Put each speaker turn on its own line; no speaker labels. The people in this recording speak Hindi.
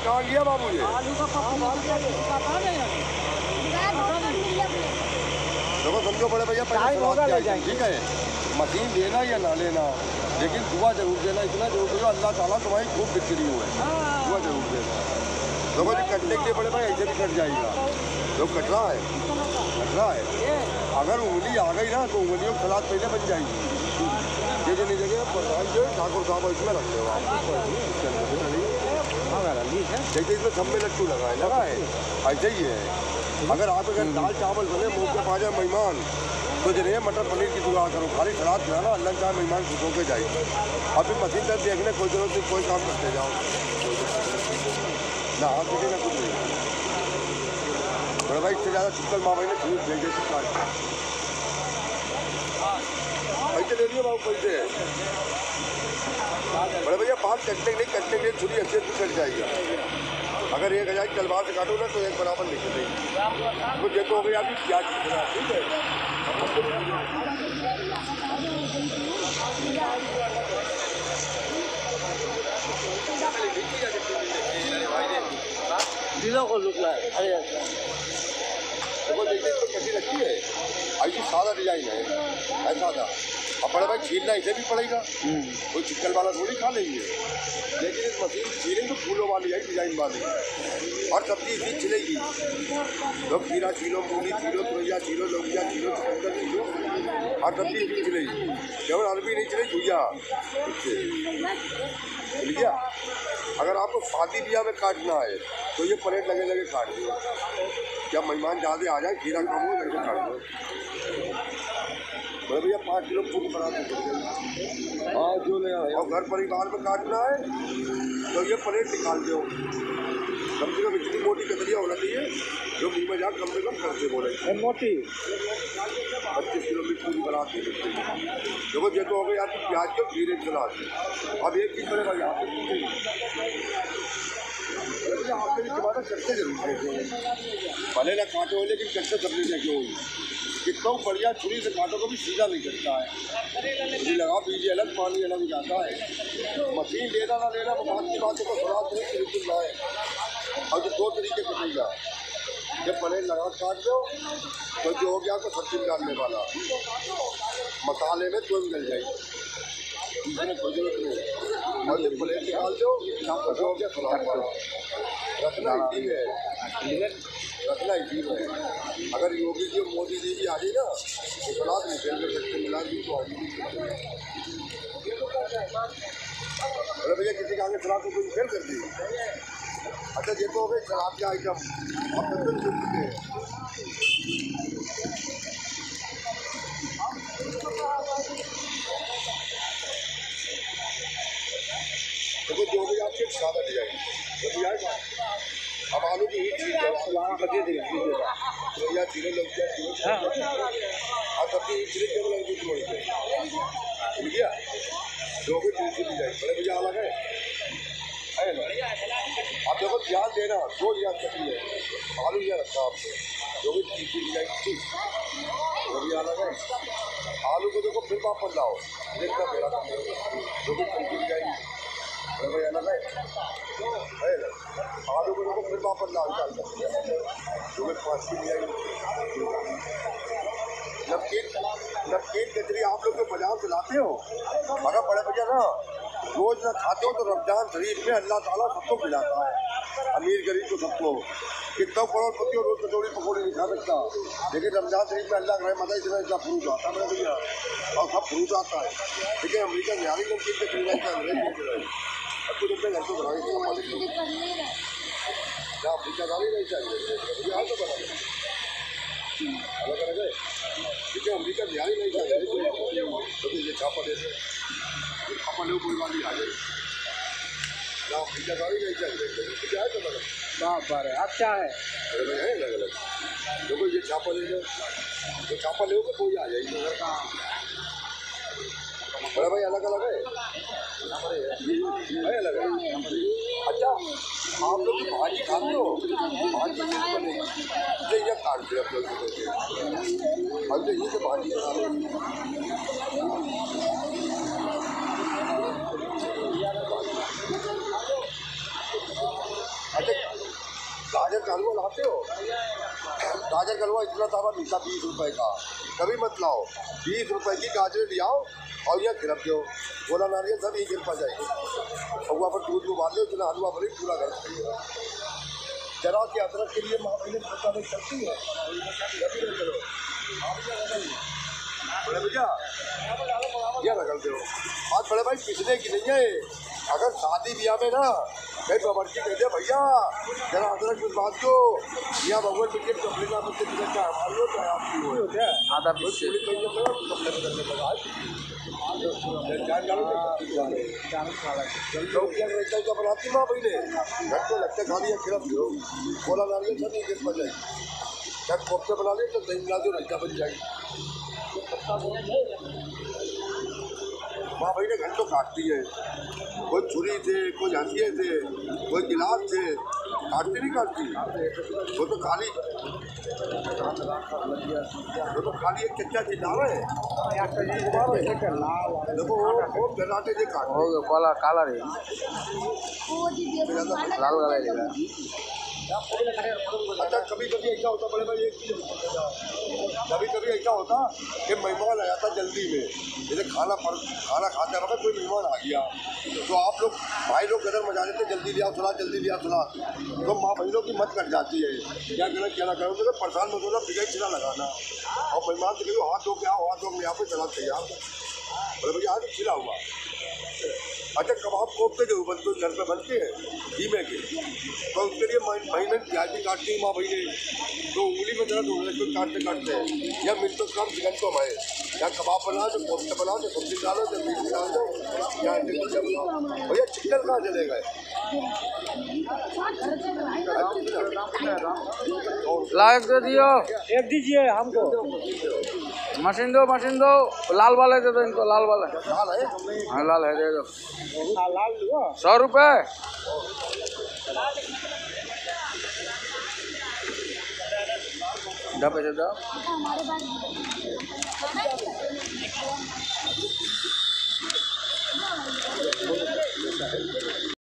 कहाँ गया बाबू ये? देखो समझो बड़े भैया, ठीक है, मशीन लेना या ना लेना, लेकिन दुआ जरूर देना, इतना जरूर करो अल्लाह ताला तुम्हारी खूब बिक्री हुए, दुआ जरूर देना। देखो जी कटने के लिए बड़े भाई ऐसे भी कट जाएगा, जो कट रहा है, अगर उंगली आ गई ना तो उंगलियों की सलाद पहले बन जाएगी। ये जो नहीं जगह ठाकुर साहब इसमें रख लो जैसे इसमें सब में लट्टू लगा है ऐसे ही है। अगर आप अगर दाल चावल बने मुँह पे पा जाए मेहमान तो जरिए मटर पनीर की दुआ करो, खाली सलाद खिलाना, अल्लाह चाहे मेहमान खुश होकर जाएगी। अभी मशीन तक देखने कोई जरूरत नहीं, कोई काम करते जाओ ना, हाथ देखे ना कुछ नहीं। बड़े भाई इससे ज़्यादा चिक्कल माँ भाई ने खरीद भेजे पैसे ले लिए बाबू पैसे। बड़े भैया पाँच कटने के लिए छुरी अच्छे से कट जाएगा। अगर 1000 की तलवार से काटो ना तो एक बराबर निकल देगी। तो जैसे हो गई आपकी प्याज की तरह, ठीक है।
दिलों को लुक रहा है।
देखो देखिए इसको कटी रखी है, ऐसी सादा डिजाइन है, ऐसा था। अब बड़े भाई छीलना इसे भी पड़ेगा, कोई चिक्कल वाला थोड़ी खा लेंगे। लेकिन इस मशीन छीलेंगे तो फूलों वाली है, डिजाइन वाली, और सब्जी इसी छिलेगी। तो खीरा छीलो, मूली छीलो, तुरैया छीलो, लौकिया छीलो, चुकंदर छीलो, और सब्जी इसी छिलेगी। केवल अरबी नहीं छिलेगी भैया, मिल गया। अगर आपको शादी ब्याह में काटना है तो ये प्लेट लगे काट दो, जब मेहमान ज़्यादा आ जाए खीरा कम हो करके काट दो। बोले भैया 5 किलो फूल बना दो। हाँ जो ले आए। और घर परिवार में काटना है तो ये प्लेट निकाल दो, कम से कम इतनी मोटी कतरिया होना चाहिए जो मुँह में जा कम से कम करते बोले
मोटी
25 किलो की पूरी बना के देखो। ये तो हो गई आपकी प्याज के खीरे सलाद। अब एक चीज़ बड़े भाई आपके कच्चे जरूर देखे, भले ना काटे हो लेकिन कच्चे सब्जी देखे हो। कितना बढ़िया छुरी से काटो को भी सीधा नहीं कटता है, छुरी लगा बीज अलग पानी अलग जाता है। मशीन लेना ना लेना बात की बात को थोड़ा बिल्कुल लाए। और जो 2 तरीके कटेगा, जब पनीर लगा काट दो तो जो हो गया आपको सब्जी डालने वाला मसाले में तो मिल जाएगी, इसमें कोई जरूरत नहीं। और जब प्लेट निकाल दो तो हो गया सलाद वाला। रखना इसी में, रखना इसी में। अगर योगी जी मोदी जी भी आ गई ना तो सलाद नहीं फेल कर सकते, मिला दी तो आ गई। अरे भैया किसी का आगे सलाद को कोई फेल कर दी। अच्छा ये तो हो गई सलाद के आइटम, अब बर्तन जुड़ चुके हैं। देखो जो भी आपके सादा डिजाइन जब आएगा। अब आलू की हीट चीज या चीज़ें लग जाए और सब्जी हीट चीज़ें केवल लग थोड़ी मिल गया। जो भी चीज़ की डिजाइन बड़े भैया अलग है ना। आप देखो ध्यान देना, 2 ध्यान सकती है आलू यह रखा आपको, जो भी चीज़ की डिजाइन ठीक वो भी अलग है। आलू को देखो फिर वापस लाओ, देखना मेरा काम जो भी चीज़ की डिजाइन भाई अलग है ना। आलू को देखो फिर वापस लाल डाल सकते हैं, जो भी 5 की डिजाइन। नमकीन कचरी आप लोग जो बाजार से लाते हो, अगर बड़े भैया ना रोज ना खाते हो तो रमजान शरीफ में अल्लाह ताला सबको खिलाता है, अमीर गरीब को सबको। कितना करोड़पति हो रोज कचौड़ी पकौड़ी नहीं खा सकता, लेकिन रमजान शरीफ में अल्लाह का रहमत है इतना फ्रूट आता है बड़े भैया, और सब फ्रूट आता है। ठीक है, अमरीका में यारी नमकीन कचरी अब कुछ अपने घर को बनाएंगे ना, ठिकादारी नहीं चाहिए यहाँ तो बना अलग अलग है। ठीक है, अमरीका बिहारी नहीं चाहिए तो ये छापा दे छापा ले कोई बात नहीं आ जाए ना, ठिकादारी नहीं चाहिए क्या है तो बना
बार अच्छा है।
अलग है अलग अलग। देखो ये छापा ले लो, तो छापा ले कोई आ जाएगी बड़ा भाई अलग अलग है अलग है। अच्छा आप लोग भाजी खाते हो, भाजी ये काटते हैं आप लोग हम तो ये तो भाजी खा का हलवा लाते हो? गाजर का हलवा इतना सारा मिलता 20 रुपए का, कभी मत लाओ। 20 रुपए की गाजर ले आओ और यह खिलप दो, गोला नारियल सब यही गिर पा जाएगी। हलवा पर दूध को बांध लो, इतना हलवा भरी पूरा घर चाहिए। जरा की अदरक के लिए माँ बहने पता नहीं चलती है। बड़े भैया यह रगल दो बात, बड़े भाई पिछले की नहीं है। अगर शादी ब्याह में ना कहीं बावर्ची कहते भैया जरा अदरक कुछ बात दो, या भगवान टिकट कपड़े का मुझसे टिकट का हमारे हो चाहे आपकी हो आधा पीछे बनाती माँ भाई ने घर को लगता खा लिया खिलप दो, बोला नारियल सब नहीं गिर पा जाएगी। जब कोफ्ते बना ले तो दही मिला दो, रायता बन जाएगी। माँ भाई ने घंटों काटती है, कोई छुरी थे, कोई हंसिए थे, कोई गिलास थे, काटती नहीं काटती। वो तो खाली एक कच्चा चीज डाल रहे हैं। देखो वो गराटे से काट हो गया, काला काला रही लाल वाला। अच्छा कभी कभी ऐसा होता बड़े भाई, एक चीज कभी कभी ऐसा होता कि मेहमान आ जाता जल्दी में, जैसे खाना खाते वक्त कोई मेहमान आ गया तो आप लोग भाई लोग कदर मजा लेते जल्दी लिया सुना, जल्दी लिया सुना, तो माँ बहनों की मत कट जाती है। क्या ना करो तो परेशान मत होना, बिगड़ चिरा लगाना और मेहमान से कहो हाथ धो के आओ, हाथ धो के यहाँ पे चला तैयार बोले भैया हाथ खिला हुआ। अच्छा कबाब कोफ्ते जो बनते घर पे बनते हैं धीमे के, तो उसके लिए महीने प्याज भी काटती है माँ भाई ने, तो उंगली में दर्द होने लगते काटते काटते या मिनटों कम चिकन को भाई या कबाब बनाओ तो कोफ्ते बनाओ तो सब्जी डालो तो मीट डाल दो या बनाओ। भैया चिकन कहाँ चले गए?
लाइक दे दियो, एक दीजिए हमको। मशीन दो लाल वाले दे दो इनको, लाल वाला
लाल है?
हाँ लाल है, दे दो।
लाल
100 रुपये। पैसे दो।